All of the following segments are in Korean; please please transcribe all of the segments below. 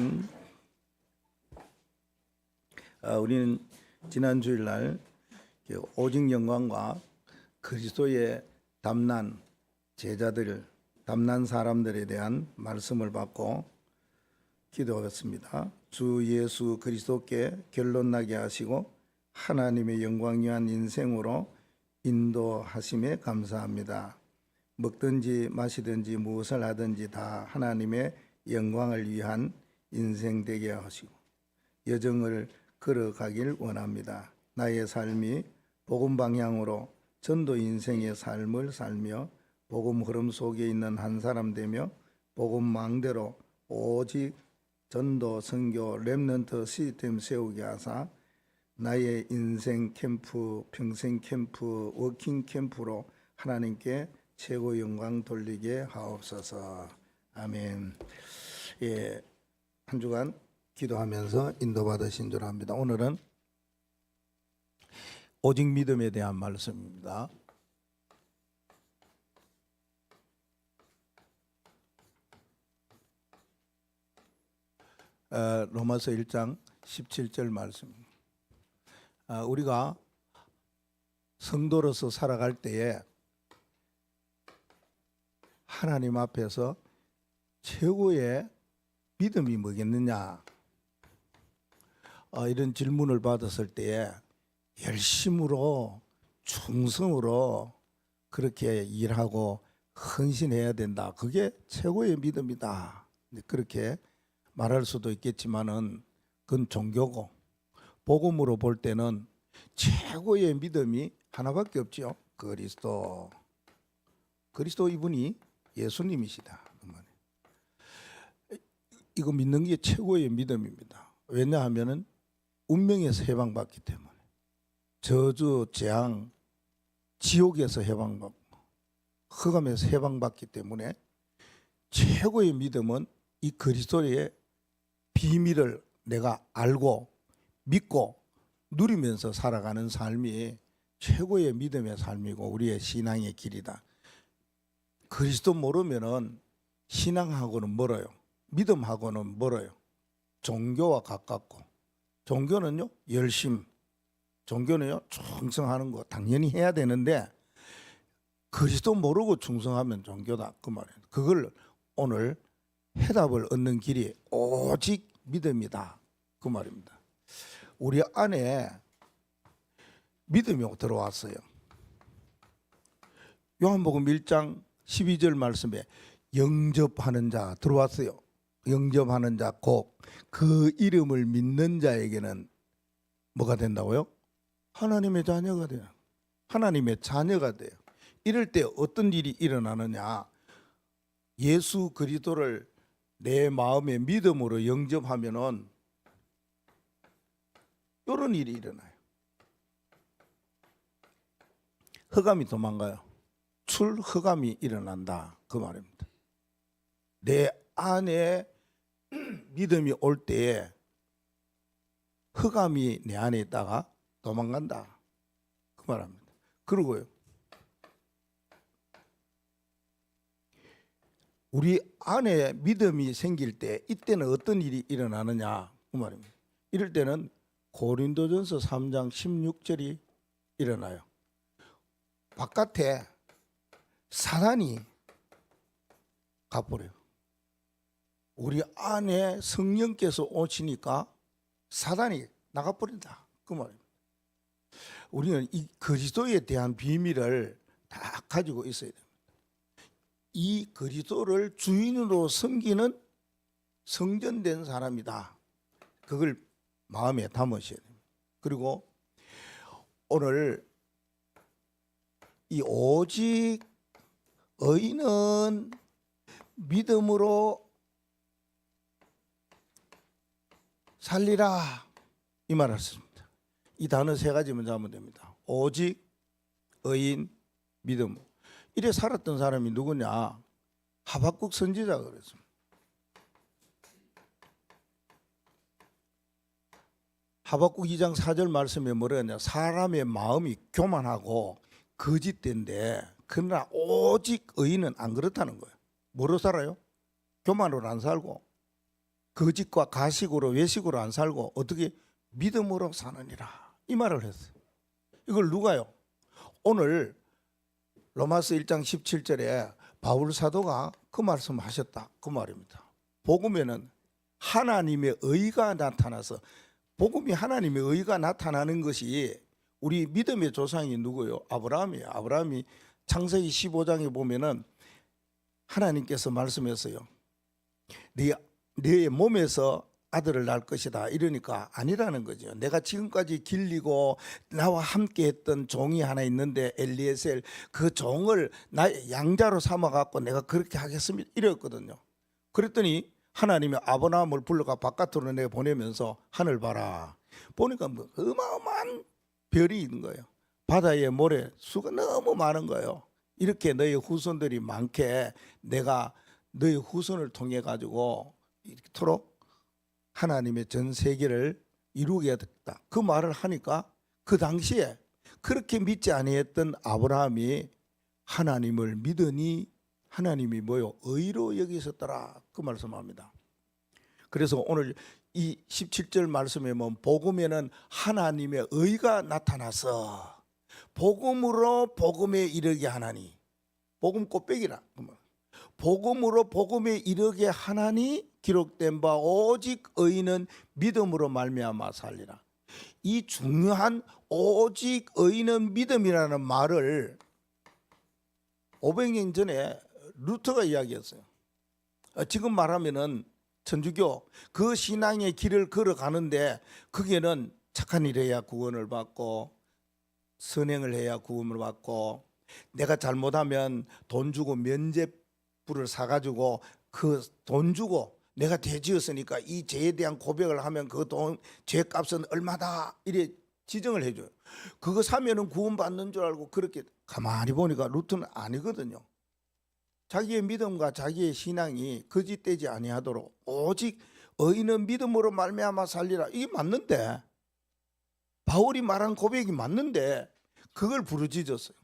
아멘. 우리는 지난 주일날 오직 영광과 그리스도의 담난 제자들, 담난 사람들에 대한 말씀을 받고 기도했습니다. 주 예수 그리스도께 결론나게 하시고 하나님의 영광 위한 인생으로 인도하심에 감사합니다. 먹든지 마시든지 무엇을 하든지 다 하나님의 영광을 위한 인생 되게 하시고 여정을 걸어가길 원합니다. 나의 삶이 복음 방향으로 전도 인생의 삶을 살며 복음 흐름 속에 있는 한 사람 되며 복음 망대로 오직 전도, 선교, 렘넌트 시스템 세우게 하사 나의 인생 캠프, 평생 캠프, 워킹 캠프로 하나님께 최고 영광 돌리게 하옵소서. 아멘. 한 주간 기도하면서 인도받으신 줄 압니다. 오늘은 오직 믿음에 대한 말씀입니다. 로마서 1장 17절 말씀입니다. 우리가 성도로서 살아갈 때에 하나님 앞에서 최고의 믿음이 뭐겠느냐, 이런 질문을 받았을 때에 열심으로 충성으로 그렇게 일하고 헌신해야 된다. 그게 최고의 믿음이다. 그렇게 말할 수도 있겠지만은 그건 종교고, 복음으로 볼 때는 최고의 믿음이 하나밖에 없죠. 그리스도 이분이 예수님이시다. 이거 믿는 게 최고의 믿음입니다. 왜냐하면은 운명에서 해방받기 때문에, 저주, 재앙, 지옥에서 해방받고 흑암에서 해방받기 때문에 최고의 믿음은 이 그리스도의 비밀을 내가 알고 믿고 누리면서 살아가는 삶이 최고의 믿음의 삶이고 우리의 신앙의 길이다. 그리스도 모르면은 신앙하고는 멀어요. 믿음하고는 멀어요. 종교와 가깝고, 종교는요 열심, 종교는요 충성하는 거 당연히 해야 되는데 그리스도 모르고 충성하면 종교다 그 말이에요. 그걸 오늘 해답을 얻는 길이 오직 믿음이다 그 말입니다. 우리 안에 믿음이 들어왔어요. 요한복음 1장 12절 말씀에 영접하는 자 들어왔어요. 영접하는 자 곧 그 이름을 믿는 자에게는 뭐가 된다고요? 하나님의 자녀가 돼요. 하나님의 자녀가 돼요. 이럴 때 어떤 일이 일어나느냐, 예수 그리스도를 내 마음의 믿음으로 영접하면은 이런 일이 일어나요. 흑암이 도망가요. 출흑암이 일어난다 그 말입니다. 내 안에 믿음이 올 때에 흑암이 내 안에 있다가 도망간다 그 말입니다. 그리고요, 우리 안에 믿음이 생길 때 이때는 어떤 일이 일어나느냐 그 말입니다. 이럴 때는 고린도전서 3장 16절이 일어나요. 바깥에 사단이 가버려요. 우리 안에 성령께서 오시니까 사단이 나가버린다 그 말입니다. 우리는 이 그리스도에 대한 비밀을 다 가지고 있어야 됩니다. 이 그리스도를 주인으로 섬기는 성전된 사람이다. 그걸 마음에 담으셔야 됩니다. 그리고 오늘 이 오직 의인은 믿음으로 살리라 이 말을 했습니다. 이 단어 세 가지만 잡으면 됩니다. 오직, 의인, 믿음. 이래 살았던 사람이 누구냐? 하박국 선지자가 그랬습니다. 하박국 2장 4절 말씀에 뭐라 했냐? 사람의 마음이 교만하고 거짓된데 그러나 오직 의인은 안 그렇다는 거예요. 뭐로 살아요? 교만으로 안 살고 거짓과 가식으로 외식으로 안 살고 어떻게 믿음으로 사느니라 이 말을 했어요. 이걸 누가요? 오늘 로마서 1장 17절에 바울 사도가 그 말씀하셨다 그 말입니다. 복음에는 하나님의 의가 나타나서 복음이 하나님의 의가 나타나는 것이 우리 믿음의 조상이 누구요? 아브라함이에요. 아브라함이 창세기 15장에 보면은 하나님께서 말씀했어요. 네 몸에서 아들을 낳을 것이다 이러니까 아니라는 거죠. 내가 지금까지 길리고 나와 함께 했던 종이 하나 있는데 엘리에셀 그 종을 나의 양자로 삼아 갖고 내가 그렇게 하겠습니다 이랬거든요. 그랬더니 하나님이 아브라함을 불러가 바깥으로 내 보내면서 하늘 봐라 보니까 뭐 어마어마한 별이 있는 거예요. 바다의 모래 수가 너무 많은 거예요. 이렇게 너희 후손들이 많게 내가 너희 후손을 통해 가지고 이토록 하나님의 전 세계를 이루겠다 그 말을 하니까 그 당시에 그렇게 믿지 아니했던 아브라함이 하나님을 믿으니 하나님이 뭐요? 의로 여기셨더라 그 말씀합니다. 그래서 오늘 이 17절 말씀에 보면 복음에는 하나님의 의가 나타나서 복음으로 복음에 이르게 하나니 복음 꽃배기라 복음으로 복음에 이르게 하나니 기록된 바 오직 의인은 믿음으로 말미암아 살리라. 이 중요한 오직 의인은 믿음이라는 말을 500년 전에 루터가 이야기했어요. 지금 말하면은 천주교 그 신앙의 길을 걸어가는데 거기에는 착한 일 해야 구원을 받고 선행을 해야 구원을 받고 내가 잘못하면 돈 주고 면죄부를 사가지고 그 돈 주고 내가 죄 지었으니까 이 죄에 대한 고백을 하면 그 돈 죄값은 얼마다 이래 지정을 해줘요. 그거 사면은 구원받는 줄 알고 그렇게 가만히 보니까 루터는 아니거든요. 자기의 믿음과 자기의 신앙이 거짓되지 아니하도록 오직 의인은 믿음으로 말미암아 살리라 이게 맞는데 바울이 말한 고백이 맞는데 그걸 부르짖었어요.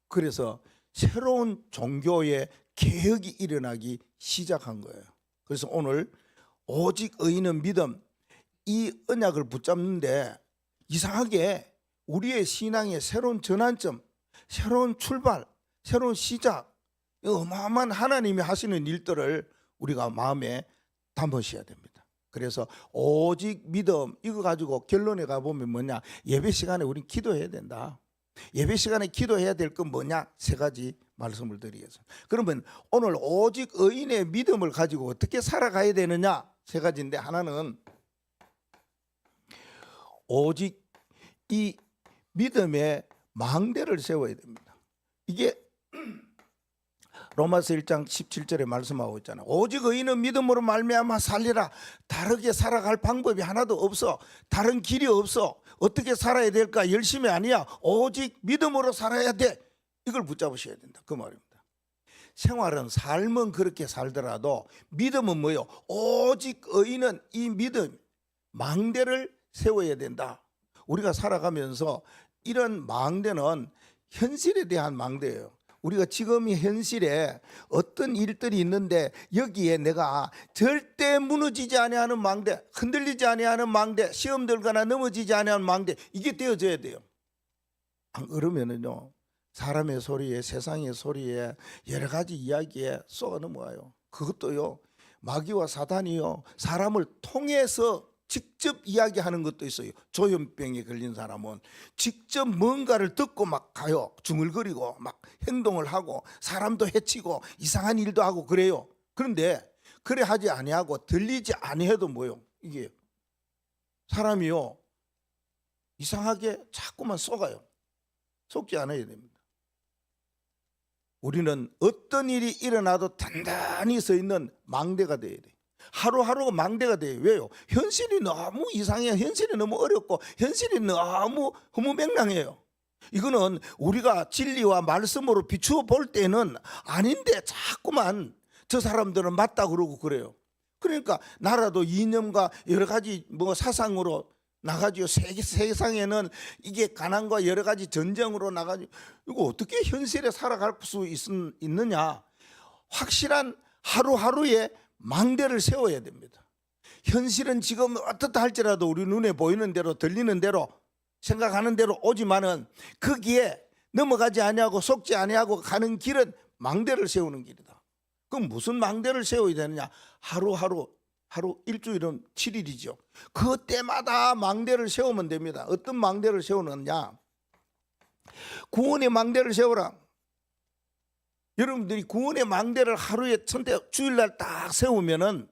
그래서 새로운 종교의 개혁이 일어나기 시작한 거예요. 그래서 오늘 오직 의인은 믿음 이 언약을 붙잡는데 이상하게 우리의 신앙의 새로운 전환점, 새로운 출발, 새로운 시작 어마어마한 하나님이 하시는 일들을 우리가 마음에 담으셔야 됩니다. 그래서 오직 믿음 이거 가지고 결론에 가보면 뭐냐 예배 시간에 우린 기도해야 된다. 예배 시간에 기도해야 될 건 뭐냐 세 가지 말씀을 드리겠습니다. 그러면 오늘 오직 의인의 믿음을 가지고 어떻게 살아가야 되느냐 세 가지인데 하나는 오직 이 믿음의 망대를 세워야 됩니다. 이게 로마서 1장 17절에 말씀하고 있잖아요. 오직 의인은 믿음으로 말미암아 살리라. 다르게 살아갈 방법이 하나도 없어. 다른 길이 없어. 어떻게 살아야 될까? 열심히 아니야. 오직 믿음으로 살아야 돼. 이걸 붙잡으셔야 된다. 그 말입니다. 생활은 삶은 그렇게 살더라도 믿음은 뭐요? 오직 의인은 이 믿음 망대를 세워야 된다. 우리가 살아가면서 이런 망대는 현실에 대한 망대예요. 우리가 지금 이 현실에 어떤 일들이 있는데 여기에 내가 절대 무너지지 아니하는 망대, 흔들리지 아니하는 망대, 시험 들거나 넘어지지 아니하는 망대 이게 되어져야 돼요. 안 그러면은요 사람의 소리에 세상의 소리에 여러 가지 이야기에 쏘아 넘어와요. 그것도요 마귀와 사단이요 사람을 통해서 직접 이야기하는 것도 있어요. 조현병에 걸린 사람은 직접 뭔가를 듣고 막 가요. 중얼거리고 막 행동을 하고 사람도 해치고 이상한 일도 하고 그래요. 그런데 그래 하지 아니하고 들리지 아니해도 뭐요? 이게 사람이요 이상하게 자꾸만 속아요. 속지 않아야 됩니다. 우리는 어떤 일이 일어나도 단단히 서 있는 망대가 되어야 돼요. 하루하루가 망대가 돼요. 왜요? 현실이 너무 이상해요. 현실이 너무 어렵고 현실이 너무 허무맹랑해요. 이거는 우리가 진리와 말씀으로 비추어 볼 때는 아닌데 자꾸만 저 사람들은 맞다 그러고 그래요. 그러니까 나라도 이념과 여러 가지 뭐 사상으로 나가지고 세상에는 이게 가난과 여러 가지 전쟁으로 나가지고 이거 어떻게 현실에 살아갈 수 있느냐? 확실한 하루하루의 망대를 세워야 됩니다. 현실은 지금 어떻다 할지라도 우리 눈에 보이는 대로 들리는 대로 생각하는 대로 오지만은 거기에 넘어가지 아니하고 속지 아니하고 가는 길은 망대를 세우는 길이다. 그럼 무슨 망대를 세워야 되느냐? 하루 일주일은 7일이죠. 그때마다 망대를 세우면 됩니다. 어떤 망대를 세우느냐? 구원의 망대를 세우라. 여러분들이 구원의 망대를 하루에 주일날 딱 세우면은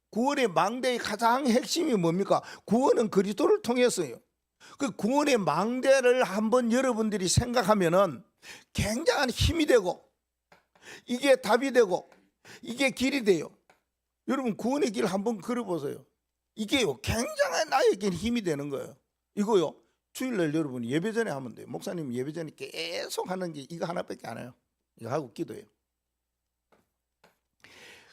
구원의 망대의 가장 핵심이 뭡니까? 구원은 그리스도를 통해서요. 그 구원의 망대를 한번 여러분들이 생각하면은 굉장한 힘이 되고 이게 답이 되고 이게 길이 돼요. 여러분 구원의 길 한번 걸어보세요. 이게요 굉장한 나에게 힘이 되는 거예요. 이거요 주일날 여러분 예배 전에 하면 돼요. 목사님 예배 전에 계속 하는 게 이거 하나밖에 안 해요. 이거 하고 기도해요.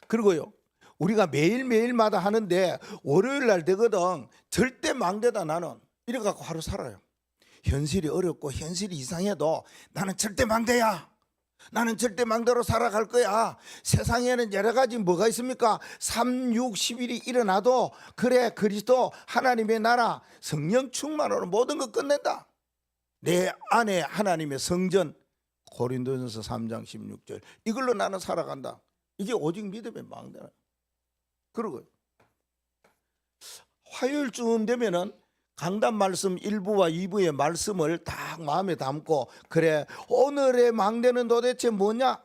그리고요 우리가 매일매일마다 하는데 월요일 날 되거든. 절대 망대다. 나는 이래 갖고 하루 살아요. 현실이 어렵고 현실이 이상해도 나는 절대 망대야. 나는 절대 망대로 살아갈 거야. 세상에는 여러 가지 뭐가 있습니까? 3, 6, 10일이 일어나도 그래 그리스도 하나님의 나라 성령 충만으로 모든 것 끝낸다. 내 안에 하나님의 성전 고린도전서 3장 16절 이걸로 나는 살아간다. 이게 오직 믿음의 망대다. 그리고 화요일쯤 되면은 강단 말씀 1부와 2부의 말씀을 딱 마음에 담고 그래 오늘의 망대는 도대체 뭐냐?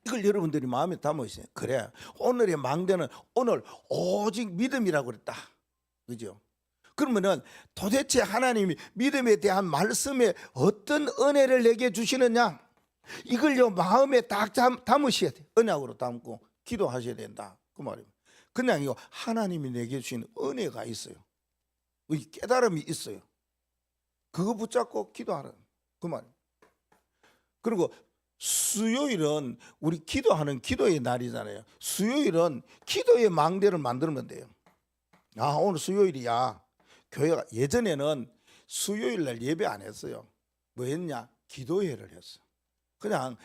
이걸 여러분들이 마음에 담으세요. 그래 오늘의 망대는 오늘 오직 믿음이라고 그랬다. 그죠? 그러면은 도대체 하나님이 믿음에 대한 말씀에 어떤 은혜를 내게 주시느냐? 이걸요 마음에 딱 담으셔야 돼. 언약으로 담고 기도하셔야 된다. 그 말입니다. 그냥 이거 하나님이 내게 주신 은혜가 있어요. 깨달음이 있어요. 그거 붙잡고 기도하는 그 말입니다. 그리고 수요일은 우리 기도하는 기도의 날이잖아요. 수요일은 기도의 망대를 만들면 돼요. 아 오늘 수요일이야. 교회가 예전에는 수요일 날 예배 안 했어요. 뭐 했냐? 기도회를 했어. 그냥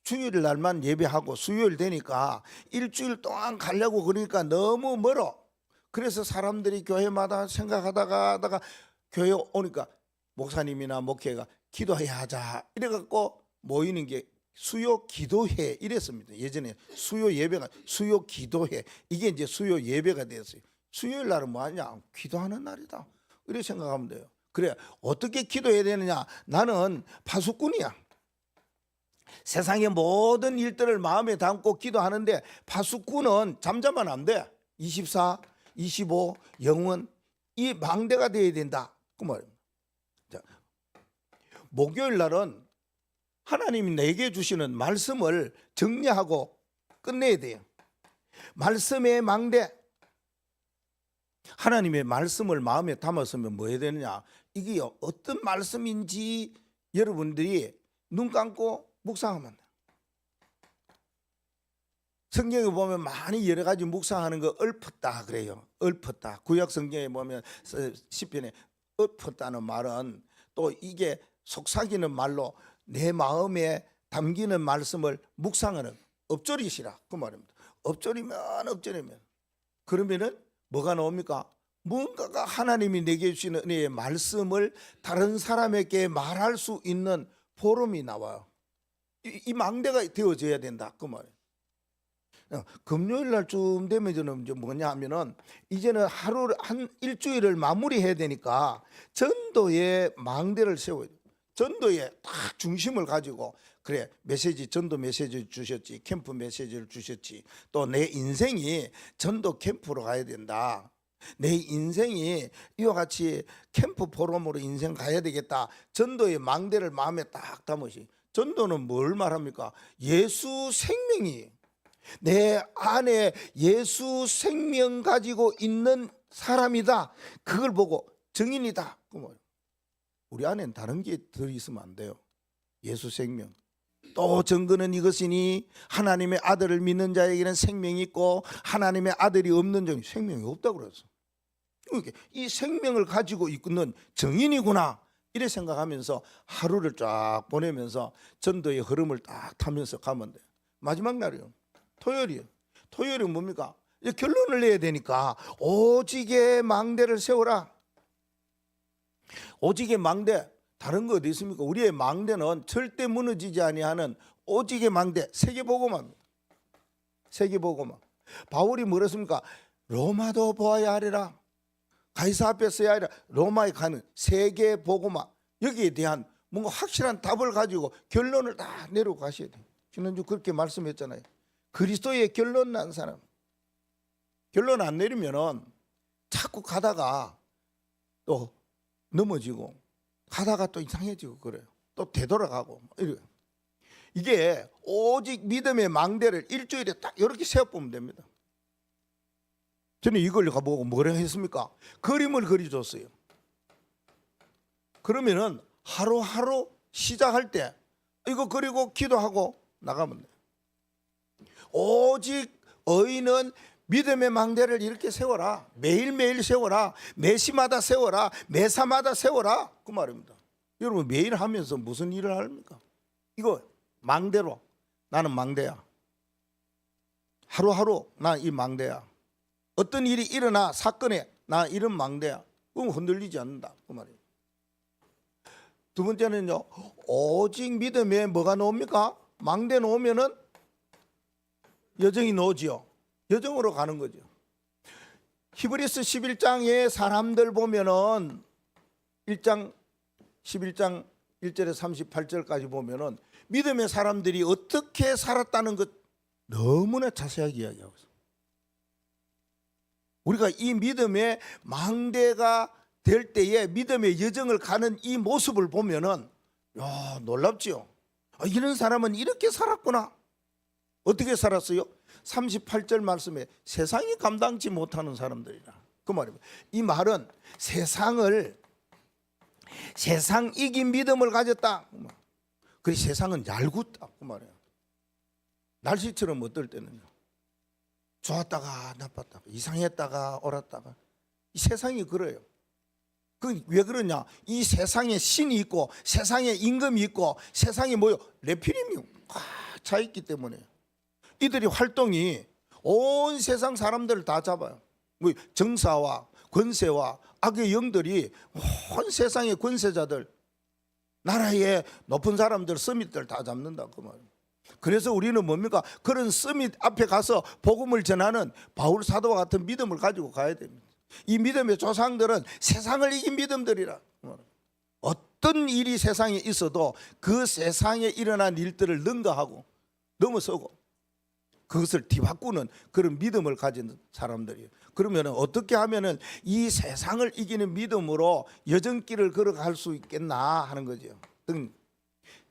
주일 날만 예배하고 수요일 되니까 일주일 동안 가려고 그러니까 너무 멀어. 그래서 사람들이 교회마다 생각하다가 교회 오니까 목사님이나 목회가 기도해야 하자 이래갖고 모이는 게 수요 기도회 이랬습니다. 예전에 수요 예배가 수요 기도회 이게 이제 수요 예배가 됐어요. 수요일 날은 뭐하냐? 기도하는 날이다. 이렇게 생각하면 돼요. 그래 어떻게 기도해야 되느냐? 나는 파수꾼이야. 세상의 모든 일들을 마음에 담고 기도하는데 파수꾼은 잠자면 안 돼. 24, 25, 영원 이 망대가 되어야 된다. 그 말입니다. 자, 목요일 날은 하나님이 내게 주시는 말씀을 정리하고 끝내야 돼요. 말씀의 망대. 하나님의 말씀을 마음에 담았으면 뭐 해야 되느냐? 이게 어떤 말씀인지 여러분들이 눈 감고 묵상하면 돼. 성경에 보면 많이 여러 가지 묵상하는 거 읊었다 그래요. 읊었다. 구약 성경에 보면 시편에 읊었다는 말은 또 이게 속삭이는 말로 내 마음에 담기는 말씀을 묵상하는 엎조리시라 그 말입니다. 엎조리면 그러면은 뭐가 나옵니까? 뭔가가 하나님이 내게 주시는 은혜의 말씀을 다른 사람에게 말할 수 있는 포럼이 나와요. 이 망대가 되어져야 된다 그 말이에요. 금요일 날쯤 되면 저는 이제 뭐냐 하면은 이제는 하루를 한 일주일을 마무리해야 되니까 전도의 망대를 세워야 돼요. 전도에 딱 중심을 가지고 그래 메시지 전도 메시지를 주셨지 캠프 메시지를 주셨지 또 내 인생이 전도 캠프로 가야 된다. 내 인생이 이와 같이 캠프 포럼으로 인생 가야 되겠다. 전도의 망대를 마음에 딱 담으시. 전도는 뭘 말합니까? 예수 생명이 내 안에 예수 생명 가지고 있는 사람이다. 그걸 보고 증인이다. 우리 안엔 다른 게 들어있으면 안 돼요. 예수 생명. 또 증거는 이것이니 하나님의 아들을 믿는 자에게는 생명이 있고 하나님의 아들이 없는 자에게는 생명이 없다고 그랬어. 이 생명을 가지고 있는 증인이구나 이래 생각하면서 하루를 쫙 보내면서 전도의 흐름을 딱 타면서 가면 돼요. 마지막 날이요. 토요일이에요. 토요일은 뭡니까? 이제 결론을 내야 되니까 오직의 망대를 세워라. 오직의 망대, 다른 거 어디 있습니까? 우리의 망대는 절대 무너지지 아니하는 오직의 망대, 세계복음화입니다. 세계복음화. 바울이 뭐랬습니까? 로마도 보아야 하리라. 가이사 앞에 서야 하리라. 로마에 가는 세계복음화, 여기에 대한 뭔가 확실한 답을 가지고 결론을 다 내리고 가셔야 돼요. 지난주 그렇게 말씀했잖아요. 그리스도의 결론 난 사람, 결론 안 내리면은 자꾸 가다가 또 넘어지고 가다가 또 이상해지고 그래요. 또 되돌아가고 이래요. 이게 오직 믿음의 망대를 일주일에 딱 이렇게 세워보면 됩니다. 저는 이걸 가보고 뭐라 했습니까? 그림을 그려줬어요. 그러면은 하루하루 시작할 때 이거 그리고 기도하고 나가면 돼요. 오직 의인은 믿음의 망대를 이렇게 세워라. 매일매일 세워라. 매시마다 세워라. 매사마다 세워라. 그 말입니다. 여러분 매일 하면서 무슨 일을 합니까? 이거 망대로, 나는 망대야. 하루하루 나 이 망대야. 어떤 일이 일어나 사건에 나 이런 망대야. 그럼 흔들리지 않는다. 그 말이에요. 두 번째는요, 오직 믿음에 뭐가 나옵니까? 망대 놓으면은 여정이 나오지요. 여정으로 가는 거죠. 히브리서 11장의 사람들 보면은 1장 11장 1절에 38절까지 보면은 믿음의 사람들이 어떻게 살았다는 것 너무나 자세하게 이야기하고 있어요. 우리가 이 믿음의 망대가 될 때에 믿음의 여정을 가는 이 모습을 보면은 야, 놀랍지요. 이런 사람은 이렇게 살았구나. 어떻게 살았어요? 38절 말씀에 세상이 감당치 못하는 사람들이라. 그 말입니다. 이 말은 세상 이긴 믿음을 가졌다. 그 세상은 얄궂다. 그 말이에요. 날씨처럼 어떨 때는요, 좋았다가 나빴다가 이상했다가 옳았다가, 이 세상이 그래요. 그 왜 그러냐? 이 세상에 신이 있고 세상에 임금이 있고 세상에 뭐요? 레피림이 차 있기 때문에 이들이 활동이 온 세상 사람들을 다 잡아요. 뭐 정사와 권세와 악의 영들이 온 세상의 권세자들, 나라의 높은 사람들, 서밋들 다 잡는다 그 말이에요. 그래서 우리는 뭡니까? 그런 서밋 앞에 가서 복음을 전하는 바울 사도와 같은 믿음을 가지고 가야 됩니다. 이 믿음의 조상들은 세상을 이긴 믿음들이라. 어떤 일이 세상에 있어도 그 세상에 일어난 일들을 능가하고 넘어서고 그것을 뒤바꾸는 그런 믿음을 가진 사람들이에요. 그러면 어떻게 하면은 이 세상을 이기는 믿음으로 여정길을 걸어갈 수 있겠나 하는 거죠.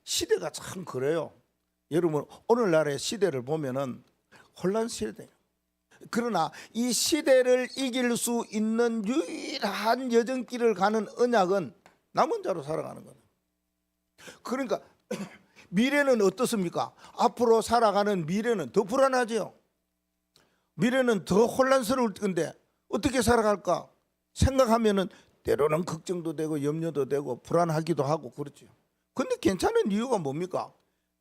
시대가 참 그래요. 여러분 오늘날의 시대를 보면은 혼란 시대예요. 그러나 이 시대를 이길 수 있는 유일한 여정길을 가는 언약은 남은 자로 살아가는 거예요. 그러니까 미래는 어떻습니까? 앞으로 살아가는 미래는 더 불안하죠. 미래는 더 혼란스러울 건데 어떻게 살아갈까 생각하면은 때로는 걱정도 되고 염려도 되고 불안하기도 하고 그렇죠. 근데 괜찮은 이유가 뭡니까?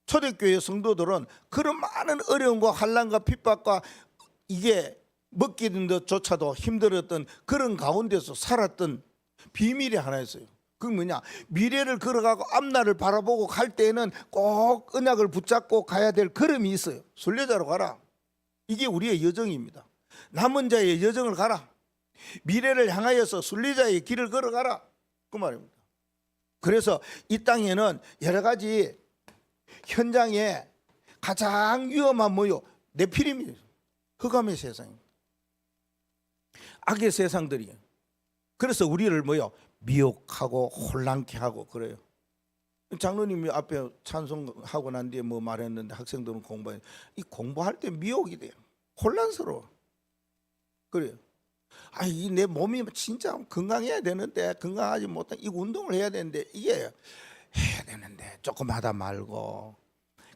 초대교회 성도들은 그런 많은 어려움과 환난과 핍박과 이게 먹기는 것조차도 힘들었던 그런 가운데서 살았던 비밀이 하나 있어요. 그게 뭐냐? 미래를 걸어가고 앞날을 바라보고 갈 때에는 꼭 언약을 붙잡고 가야 될 걸음이 있어요. 순례자로 가라. 이게 우리의 여정입니다. 남은 자의 여정을 가라. 미래를 향하여서 순례자의 길을 걸어가라. 그 말입니다. 그래서 이 땅에는 여러 가지 현장에 가장 위험한 뭐요? 네피림이에요. 흑암의 세상입니다. 악의 세상들이에요. 그래서 우리를 뭐요? 미혹하고 혼란케 하고 그래요. 장로님이 앞에 찬송하고 난 뒤에 뭐 말했는데 학생들은 공부해. 이 공부할 때 미혹이 돼요. 혼란스러워. 그래요. 이 내 몸이 진짜 건강해야 되는데 건강하지 못한 이 운동을 해야 되는데 이게 해야 되는데 조금 하다 말고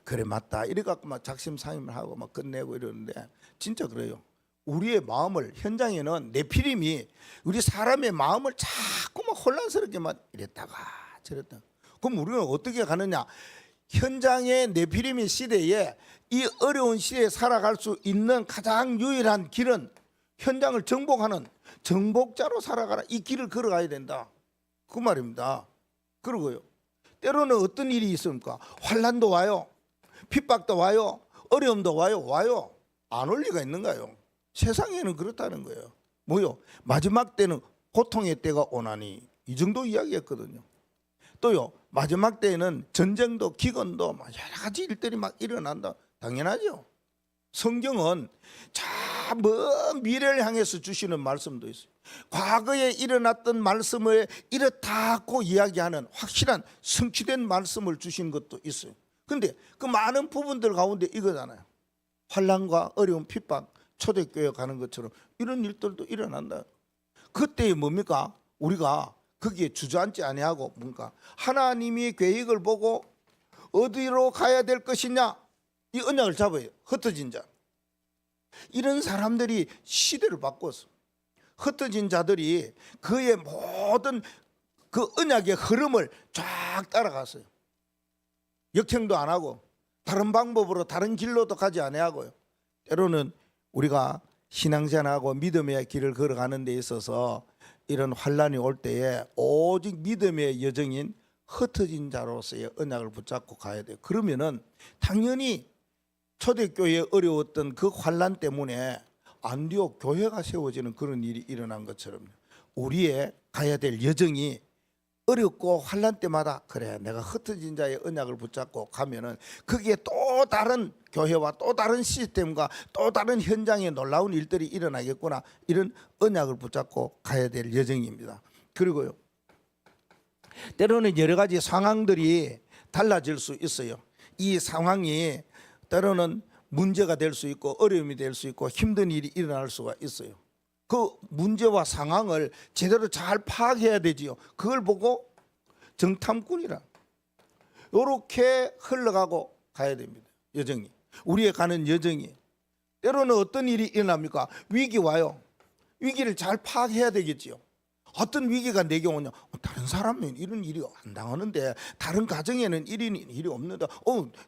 그래 맞다 이래 갖고 막 작심삼일을 하고 막 끝내고 이러는데 진짜 그래요. 우리의 마음을 현장에는 네피림이 우리 사람의 마음을 자꾸 막 혼란스럽게 막 이랬다가 저랬다. 그럼 우리는 어떻게 가느냐? 현장의 네피림의 시대에 이 어려운 시대에 살아갈 수 있는 가장 유일한 길은 현장을 정복하는 정복자로 살아가라. 이 길을 걸어가야 된다. 그 말입니다. 그러고요. 때로는 어떤 일이 있습니까? 환난도 와요. 핍박도 와요. 어려움도 와요. 안 올 리가 있는가요? 세상에는 그렇다는 거예요. 뭐요? 마지막 때는 고통의 때가 오나니, 이 정도 이야기했거든요. 또요, 마지막 때에는 전쟁도 기근도 여러 가지 일들이 막 일어난다. 당연하죠. 성경은 먼 미래를 향해서 주시는 말씀도 있어요. 과거에 일어났던 말씀을 이렇다고 이야기하는 확실한 성취된 말씀을 주신 것도 있어요. 그런데 그 많은 부분들 가운데 이거잖아요. 환난과 어려움, 핍박, 초대교회 가는 것처럼 이런 일들도 일어난다. 그때 뭡니까? 우리가 거기에 주저앉지 아니하고 뭔가 하나님이 계획을 보고 어디로 가야 될 것이냐, 이 언약을 잡아요. 흩어진 자, 이런 사람들이 시대를 바꿨어. 흩어진 자들이 그의 모든 그 언약의 흐름을 쫙 따라갔어요. 역행도 안 하고 다른 방법으로 다른 길로도 가지 아니하고요. 때로는 우리가 신앙생활하고 믿음의 길을 걸어가는 데 있어서 이런 환란이 올 때에 오직 믿음의 여정인 흩어진 자로서의 언약을 붙잡고 가야 돼요. 그러면은 당연히 초대교회에 어려웠던 그 환란 때문에 안디옥 교회가 세워지는 그런 일이 일어난 것처럼 우리의 가야 될 여정이 어렵고 환란 때마다 그래 내가 흩어진 자의 언약을 붙잡고 가면은 거기에 또 다른 교회와 또 다른 시스템과 또 다른 현장에 놀라운 일들이 일어나겠구나, 이런 언약을 붙잡고 가야 될 여정입니다. 그리고요, 때로는 여러 가지 상황들이 달라질 수 있어요. 이 상황이 때로는 문제가 될 수 있고 어려움이 될 수 있고 힘든 일이 일어날 수가 있어요. 그 문제와 상황을 제대로 잘 파악해야 되지요. 그걸 보고 정탐꾼이라 이렇게 흘러가고 가야 됩니다. 여정이, 우리의 가는 여정이. 때로는 어떤 일이 일어납니까? 위기 와요. 위기를 잘 파악해야 되겠지요. 어떤 위기가 내게 오냐, 다른 사람은 이런 일이 안 당하는데, 다른 가정에는 이런 일이 없는데,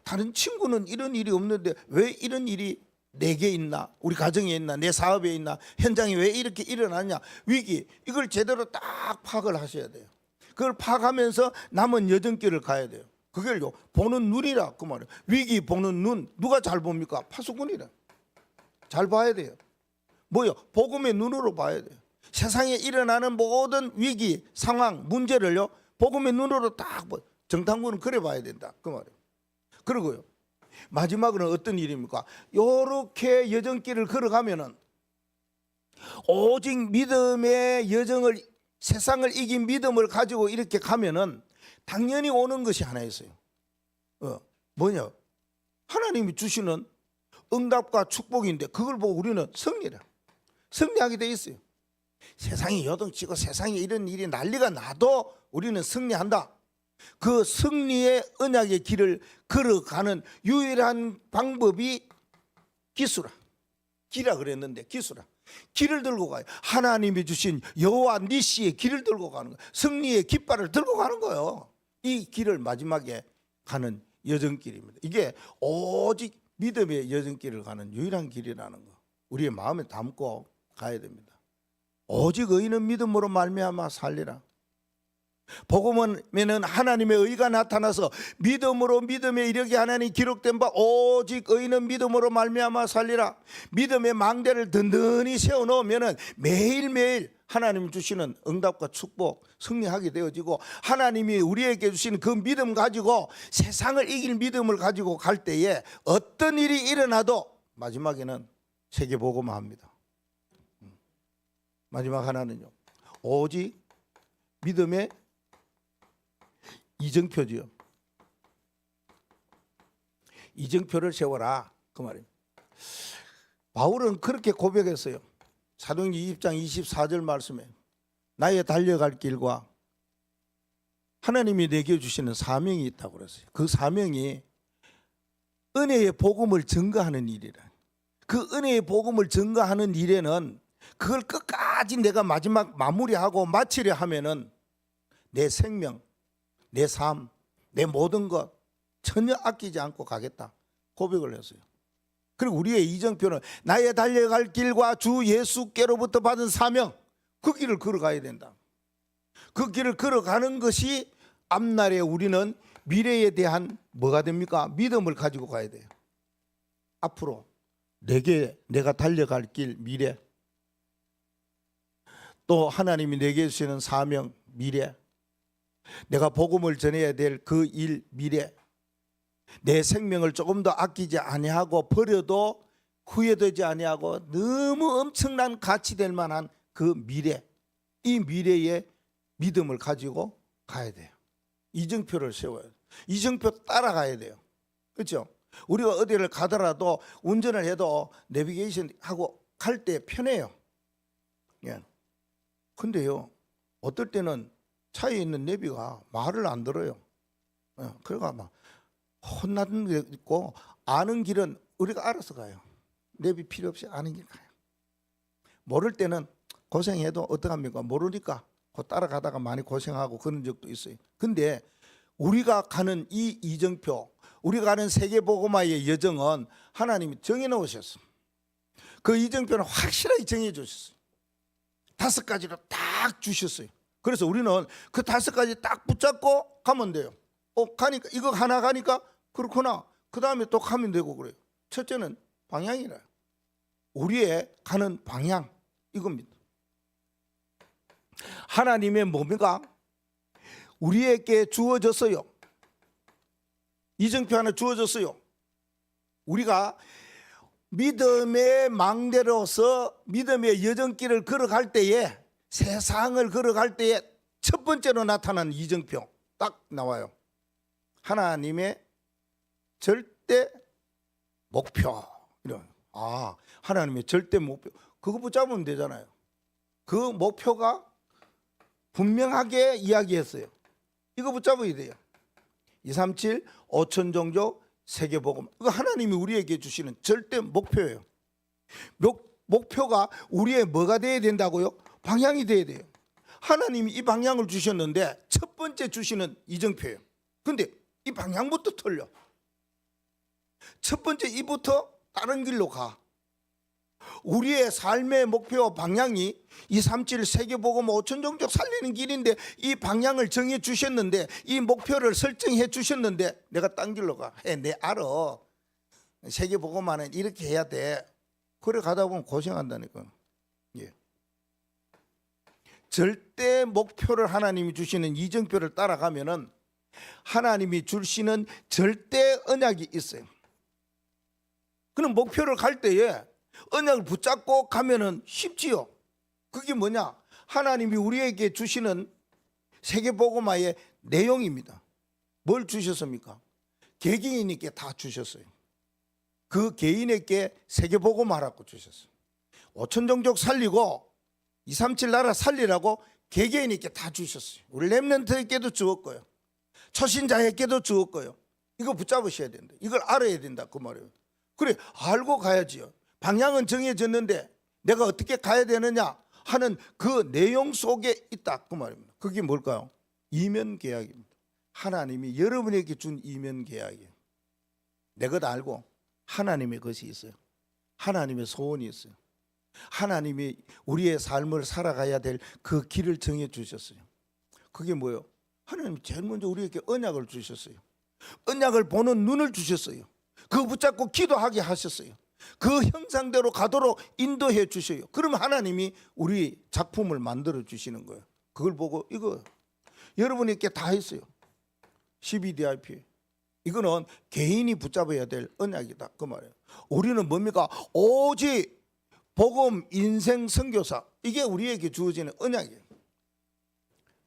다른 친구는 이런 일이 없는데 왜 이런 일이 내게 있나, 우리 가정에 있나, 내 사업에 있나, 현장에 왜 이렇게 일어나냐. 위기, 이걸 제대로 딱 파악을 하셔야 돼요. 그걸 파악하면서 남은 여정길을 가야 돼요. 그걸요, 보는 눈이라 그 말이에요. 위기 보는 눈, 누가 잘 봅니까? 파수꾼이라. 잘 봐야 돼요. 뭐요? 복음의 눈으로 봐야 돼요. 세상에 일어나는 모든 위기, 상황, 문제를요, 복음의 눈으로 딱 봐. 정탐꾼은 그래 봐야 된다 그 말이에요. 그리고요, 마지막으로는 어떤 일입니까? 이렇게 여정길을 걸어가면은 오직 믿음의 여정을, 세상을 이긴 믿음을 가지고 이렇게 가면은 당연히 오는 것이 하나 있어요. 뭐냐? 하나님이 주시는 응답과 축복인데 그걸 보고 우리는 승리하게 돼 있어요. 세상이 요동치고 세상에 이런 일이 난리가 나도 우리는 승리한다. 그 승리의 언약의 길을 걸어가는 유일한 방법이 기수라. 기라 그랬는데 기수라. 길을 들고 가요. 하나님이 주신 여호와 니시의 길을 들고 가는 거예요. 승리의 깃발을 들고 가는 거예요. 이 길을 마지막에 가는 여정길입니다. 이게 오직 믿음의 여정길을 가는 유일한 길이라는 거 우리의 마음에 담고 가야 됩니다. 오직 의인은 믿음으로 말미암아 살리라. 복음에는 하나님의 의가 나타나서 믿음으로 믿음에 이르게 하나니 기록된 바 오직 의인은 믿음으로 말미암아 살리라. 믿음의 망대를 든든히 세워놓으면 매일매일 하나님 주시는 응답과 축복 승리하게 되어지고, 하나님이 우리에게 주신 그 믿음 가지고 세상을 이길 믿음을 가지고 갈 때에 어떤 일이 일어나도 마지막에는 세계복음화합니다. 마지막 하나는요, 오직 믿음의 이정표지요. 이정표를 세워라 그 말이에요. 바울은 그렇게 고백했어요. 사도행전 20장 24절 말씀에 나의 달려갈 길과 하나님이 내게 주시는 사명이 있다고 그랬어요. 그 사명이 은혜의 복음을 증거하는 일이라. 그 은혜의 복음을 증거하는 일에는 그걸 끝까지 내가 마지막 마무리하고 마치려 하면은 내 생명, 내 삶, 내 모든 것 전혀 아끼지 않고 가겠다 고백을 했어요. 그리고 우리의 이정표는 나의 달려갈 길과 주 예수께로부터 받은 사명, 그 길을 걸어가야 된다. 그 길을 걸어가는 것이 앞날에 우리는 미래에 대한 뭐가 됩니까? 믿음을 가지고 가야 돼요. 앞으로 내가 달려갈 길, 미래, 또 하나님이 내게 주시는 사명, 미래, 내가 복음을 전해야 될 그 일, 미래, 내 생명을 조금 더 아끼지 아니하고 버려도 후회되지 아니하고 너무 엄청난 가치 될 만한 그 미래, 이 미래의 믿음을 가지고 가야 돼요. 이정표를 세워야 돼요. 이정표 따라가야 돼요. 그렇죠? 우리가 어디를 가더라도 운전을 해도 내비게이션 하고 갈 때 편해요. 예. 근데요, 어떨 때는 차에 있는 내비가 말을 안 들어요. 예. 그러니까 막 혼나는 게 있고, 아는 길은 우리가 알아서 가요. 내비 필요 없이 아는 길 가요. 모를 때는 고생해도 어떡합니까? 모르니까 그 따라가다가 많이 고생하고 그런 적도 있어요. 근데 우리가 가는 이 이정표, 우리가 가는 세계복음화의 여정은 하나님이 정해놓으셨어. 그 이정표는 확실하게 정해주셨어요. 5가지로 딱 주셨어요. 그래서 우리는 그 5가지 딱 붙잡고 가면 돼요. 가니까 이거 하나 가니까 그렇구나. 그 다음에 또 가면 되고 그래요. 첫째는 방향이래요. 우리의 가는 방향, 이겁니다. 하나님의 뭡니까? 우리에게 주어졌어요. 이정표 하나 주어졌어요. 우리가 믿음의 망대로서 믿음의 여정길을 걸어갈 때에, 세상을 걸어갈 때에 첫 번째로 나타나는 이정표 딱 나와요. 하나님의 절대 목표. 하나님의 절대 목표, 그거 붙잡으면 되잖아요. 그 목표가 분명하게 이야기했어요. 이거 붙잡아야 돼요. 237 5천 종족 세계복음, 이거 하나님이 우리에게 주시는 절대 목표예요. 목표가 우리의 뭐가 돼야 된다고요? 방향이 돼야 돼요. 하나님이 이 방향을 주셨는데 첫 번째 주시는 이정표예요. 근데 이 방향부터 틀려. 첫 번째 이부터 다른 길로 가. 우리의 삶의 목표 방향이 237 세계복음 5천 종족 살리는 길인데, 이 방향을 정해 주셨는데, 이 목표를 설정해 주셨는데 내가 딴 길로 가. 내 알아. 세계복음화는 이렇게 해야 돼. 그래 가다 보면 고생한다니까. 예. 절대 목표를 하나님이 주시는 이정표를 따라가면은 하나님이 주시는 절대 언약이 있어요. 그럼 목표를 갈 때에 언약을 붙잡고 가면은 쉽지요. 그게 뭐냐? 하나님이 우리에게 주시는 세계복음화의 내용입니다. 뭘 주셨습니까? 개개인에게 다 주셨어요. 그 개인에게 세계복음화라고 주셨어요. 5천 종족 살리고 237 나라 살리라고 개개인에게 다 주셨어요. 우리 렘넌트에게도 주었고요, 초신자에게도 주었고요. 이거 붙잡으셔야 된다. 이걸 알아야 된다, 그 말이에요. 그래, 알고 가야지요. 방향은 정해졌는데 내가 어떻게 가야 되느냐 하는 그 내용 속에 있다, 그 말입니다. 그게 뭘까요? 이면계약입니다. 하나님이 여러분에게 준 이면계약이에요. 내 것 알고 하나님의 것이 있어요. 하나님의 소원이 있어요. 하나님이 우리의 삶을 살아가야 될 그 길을 정해 주셨어요. 그게 뭐예요? 하나님이 제일 먼저 우리에게 언약을 주셨어요. 언약을 보는 눈을 주셨어요. 그거 붙잡고 기도하게 하셨어요. 그 형상대로 가도록 인도해 주셔요. 그러면 하나님이 우리 작품을 만들어 주시는 거예요. 그걸 보고 이거 여러분에게 다 했어요. 12DIP. 이거는 개인이 붙잡아야 될 언약이다, 그 말이에요. 우리는 뭡니까? 오직 복음 인생 선교사, 이게 우리에게 주어지는 언약이에요.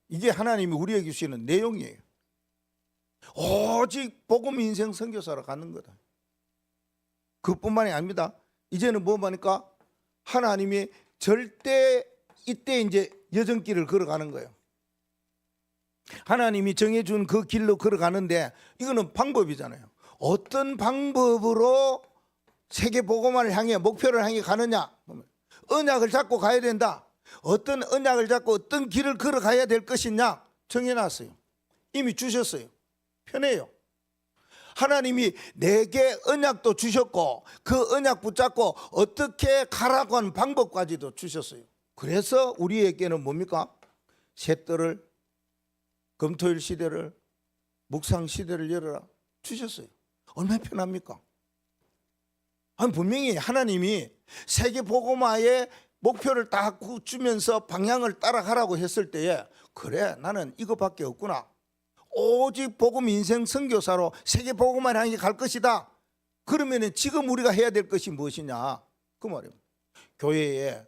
이게 하나님이 우리에게 주시는 내용이에요. 오직 복음 인생 선교사로 가는 거다. 그뿐만이 아닙니다. 이제는 뭐 하니까 하나님이 절대 이때 이제 여정길을 걸어가는 거예요. 하나님이 정해준 그 길로 걸어가는데, 이거는 방법이잖아요. 어떤 방법으로 세계복음화를 향해, 목표를 향해 가느냐? 언약을 잡고 가야 된다. 어떤 언약을 잡고 어떤 길을 걸어가야 될 것이냐 정해놨어요. 이미 주셨어요. 편해요. 하나님이 내게 언약도 주셨고 그 언약 붙잡고 어떻게 가라고 하는 방법까지도 주셨어요. 그래서 우리에게는 뭡니까? 새뜰을, 금토일 시대를, 묵상 시대를 열어라 주셨어요. 얼마나 편합니까? 아니, 분명히 하나님이 세계 복음화의 목표를 딱 주면서 방향을 따라가라고 했을 때에 그래, 나는 이거밖에 없구나. 오직 복음 인생 선교사로 세계 복음화를 향해 갈 것이다. 그러면 지금 우리가 해야 될 것이 무엇이냐? 그 말입니다. 교회에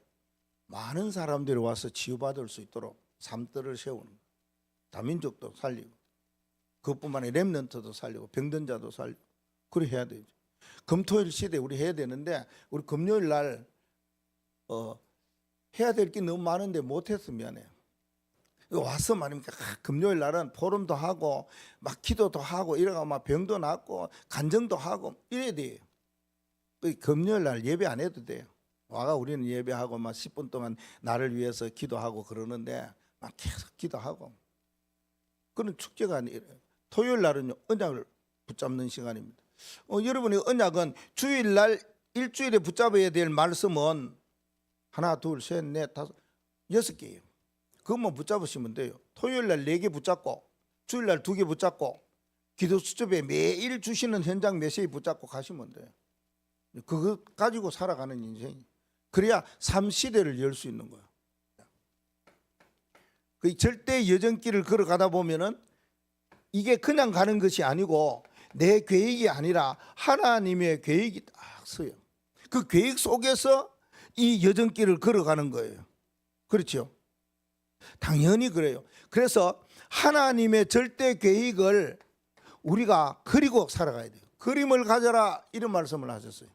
많은 사람들이 와서 치유받을 수 있도록 삶들을 세우는 거예요. 다민족도 살리고 그것뿐만 아니라 렘넌트도 살리고 병든 자도 살리고 그래 해야 되죠. 금토일 시대 우리 해야 되는데 우리 금요일 날 해야 될 게 너무 많은데 못해서 미안해요. 와서 말입니까? 금요일 날은 포럼도 하고 막 기도도 하고 이래가 막 병도 낫고 간증도 하고 이래야 돼요. 금요일 날 예배 안 해도 돼요. 와가 우리는 예배하고 막 10분 동안 나를 위해서 기도하고 그러는데 막 계속 기도하고 그런 축제가 아니에요. 토요일 날은요 언약을 붙잡는 시간입니다. 여러분의 언약은 주일 날 일주일에 붙잡아야 될 말씀은 하나, 둘, 셋, 넷, 다섯, 6개예요. 그것만 붙잡으시면 돼요. 토요일 날 4개 붙잡고 주일 날 2개 붙잡고 기도 수첩에 매일 주시는 현장 메시지 붙잡고 가시면 돼요. 그거 가지고 살아가는 인생이. 그래야 삶 시대를 열 수 있는 거예요. 그 절대 여정길을 걸어가다 보면은 이게 그냥 가는 것이 아니고 내 계획이 아니라 하나님의 계획이 딱 서요. 그 계획 속에서 이 여정길을 걸어가는 거예요. 그렇죠? 당연히 그래요. 그래서 하나님의 절대 계획을 우리가 그리고 살아가야 돼요. 그림을 가져라 이런 말씀을 하셨어요.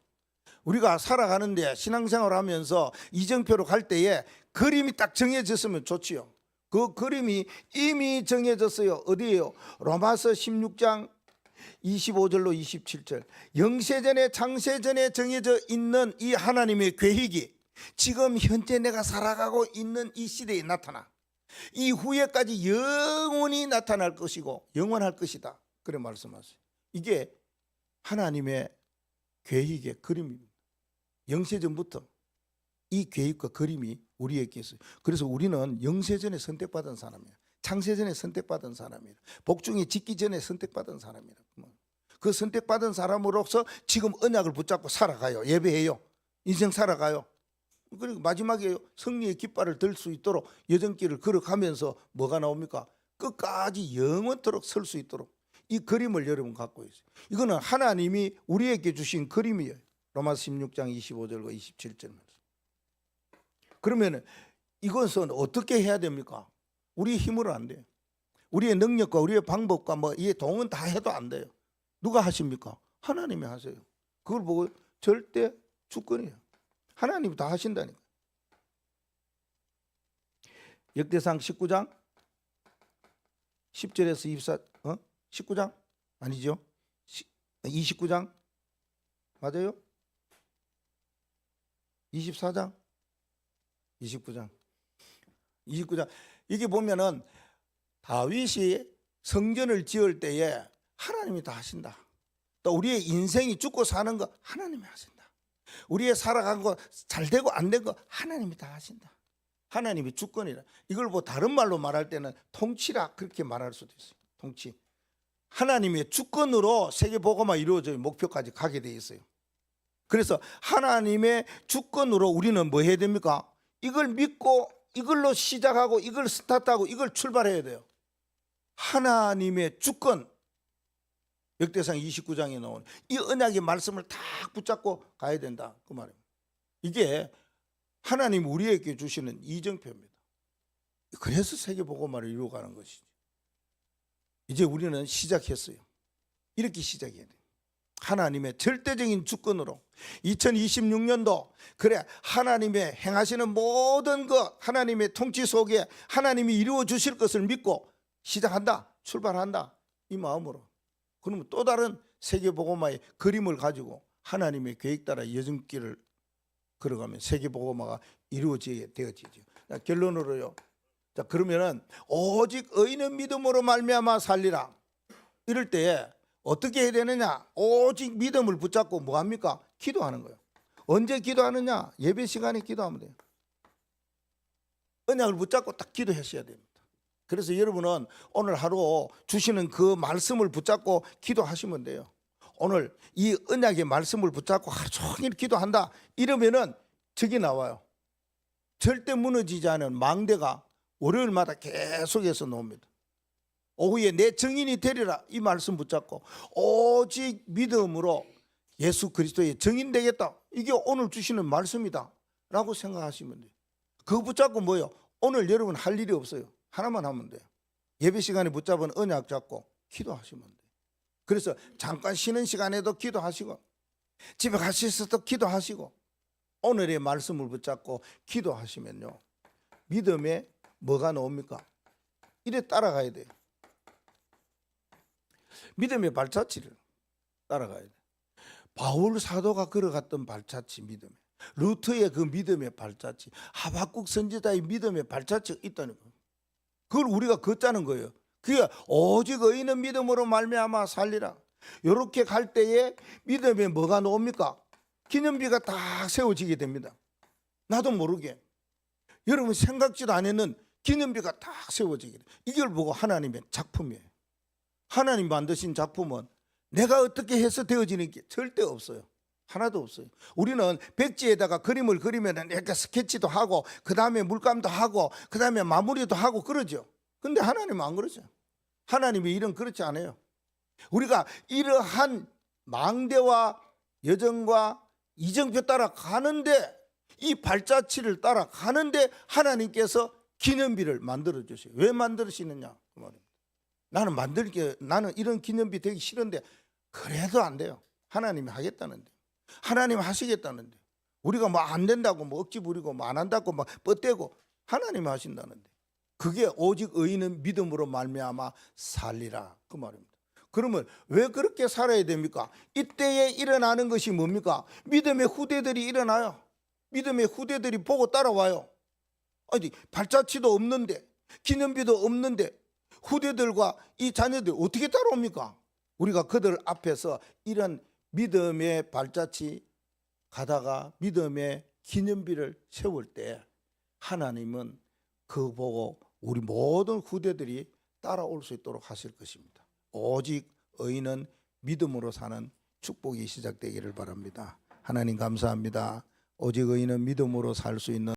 우리가 살아가는데 신앙생활을 하면서 이정표로 갈 때에 그림이 딱 정해졌으면 좋지요. 그 그림이 이미 정해졌어요. 어디예요? 로마서 16장 25절로 27절. 영세전에 창세전에 정해져 있는 이 하나님의 계획이 지금 현재 내가 살아가고 있는 이 시대에 나타나 이 후에까지 영원히 나타날 것이고 영원할 것이다. 그래 말씀하세요. 이게 하나님의 계획의 그림입니다. 영세전부터 이 계획과 그림이 우리에게 있어요. 그래서 우리는 영세전에 선택받은 사람이에요. 창세전에 선택받은 사람이에요. 복중에 짓기 전에 선택받은 사람이에요. 그 선택받은 사람으로서 지금 언약을 붙잡고 살아가요. 예배해요. 인생 살아가요. 그리고 마지막에 승리의 깃발을 들 수 있도록 여정길을 걸어가면서 뭐가 나옵니까? 끝까지 영원토록 설 수 있도록 이 그림을 여러분 갖고 있어요. 이거는 하나님이 우리에게 주신 그림이에요. 로마서 16장 25절과 27절 말씀. 그러면 이것은 어떻게 해야 됩니까? 우리의 힘으로 안 돼요. 우리의 능력과 우리의 방법과 이 동은 다 해도 안 돼요. 누가 하십니까? 하나님이 하세요. 그걸 보고 절대 주권이에요. 하나님이 다 하신다니까. 역대상 19장 10절에서 24 19장 아니죠? 29장 맞아요? 24장 29장 이게 보면은 다윗이 성전을 지을 때에 하나님이 다 하신다. 또 우리의 인생이 죽고 사는 거 하나님이 하신다. 우리의 살아간 거 잘 되고 안 된 거 하나님이 다 하신다. 하나님이 주권이라. 이걸 뭐 다른 말로 말할 때는 통치라 그렇게 말할 수도 있어요. 통치. 하나님의 주권으로 세계 복음화 이루어져요. 목표까지 가게 돼 있어요. 그래서 하나님의 주권으로 우리는 뭐 해야 됩니까? 이걸 믿고 이걸로 시작하고 이걸 스타트하고 이걸 출발해야 돼요. 하나님의 주권. 역대상 29장에 나오는 이 언약의 말씀을 다 붙잡고 가야 된다. 그 말입니다. 이게 하나님 우리에게 주시는 이정표입니다. 그래서 세계복음화를 이루어가는 것이죠. 이제 우리는 시작했어요. 이렇게 시작해야 돼요. 하나님의 절대적인 주권으로 2026년도 그래 하나님의 행하시는 모든 것 하나님의 통치 속에 하나님이 이루어 주실 것을 믿고 시작한다. 출발한다. 이 마음으로. 그러면 또 다른 세계복음화의 그림을 가지고 하나님의 계획 따라 여정길을 걸어가면 세계복음화가 이루어져야 되어지죠. 결론으로요. 자, 그러면은 오직 의인은 믿음으로 말미암아 살리라. 이럴 때에 어떻게 해야 되느냐? 오직 믿음을 붙잡고 뭐합니까? 기도하는 거예요. 언제 기도하느냐? 예배 시간에 기도하면 돼요. 언약을 붙잡고 딱 기도하셔야 됩니다. 그래서 여러분은 오늘 하루 주시는 그 말씀을 붙잡고 기도하시면 돼요. 오늘 이 언약의 말씀을 붙잡고 하루 종일 기도한다 이러면은 적이 나와요. 절대 무너지지 않은 망대가 월요일마다 계속해서 나옵니다. 오후에 내 증인이 되리라 이 말씀 붙잡고 오직 믿음으로 예수 그리스도의 증인 되겠다. 이게 오늘 주시는 말씀이다 라고 생각하시면 돼요. 그거 붙잡고 뭐요? 오늘 여러분 할 일이 없어요. 하나만 하면 돼요. 예배 시간에 붙잡은 언약 잡고 기도하시면 돼요. 그래서 잠깐 쉬는 시간에도 기도하시고 집에 가셔서도 기도하시고 오늘의 말씀을 붙잡고 기도하시면요. 믿음에 뭐가 나옵니까? 이래 따라가야 돼요. 믿음의 발자취를 따라가야 돼요. 바울 사도가 걸어갔던 발자취 믿음에 루트의 그 믿음의 발자취 하박국 선지자의 믿음의 발자취가 있다는 거예요. 그걸 우리가 걷자는 거예요. 그게 오직 의인은 믿음으로 말미암아 살리라. 이렇게 갈 때에 믿음에 뭐가 나옵니까? 기념비가 딱 세워지게 됩니다. 나도 모르게 여러분 생각지도 않는 기념비가 딱 세워지게 돼요. 이걸 보고 하나님의 작품이에요. 하나님 만드신 작품은 내가 어떻게 해서 되어지는 게 절대 없어요. 하나도 없어요. 우리는 백지에다가 그림을 그리면 약간 스케치도 하고 그 다음에 물감도 하고 그 다음에 마무리도 하고 그러죠. 근데 하나님은 안 그러죠. 하나님의 일은 그렇지 않아요. 우리가 이러한 망대와 여정과 이정표 따라 가는데 이 발자취를 따라 가는데 하나님께서 기념비를 만들어 주세요. 왜 만들으시느냐 그 말입니다. 나는 이런 기념비 되기 싫은데 그래도 안 돼요. 하나님이 하겠다는데. 하나님 하시겠다는데. 우리가 뭐 안 된다고 뭐 억지 부리고 뭐 안 한다고 막 뻗대고 하나님이 하신다는데. 그게 오직 의인은 믿음으로 말미암아 살리라 그 말입니다. 그러면 왜 그렇게 살아야 됩니까? 이때에 일어나는 것이 뭡니까? 믿음의 후대들이 일어나요. 믿음의 후대들이 보고 따라와요. 아니 발자취도 없는데 기념비도 없는데 후대들과 이 자녀들 어떻게 따라옵니까? 우리가 그들 앞에서 이런 믿음의 발자취 가다가 믿음의 기념비를 세울 때 하나님은 그거 보고 우리 모든 후대들이 따라올 수 있도록 하실 것입니다. 오직 의인은 믿음으로 사는 축복이 시작되기를 바랍니다. 하나님 감사합니다. 오직 의인은 믿음으로 살 수 있는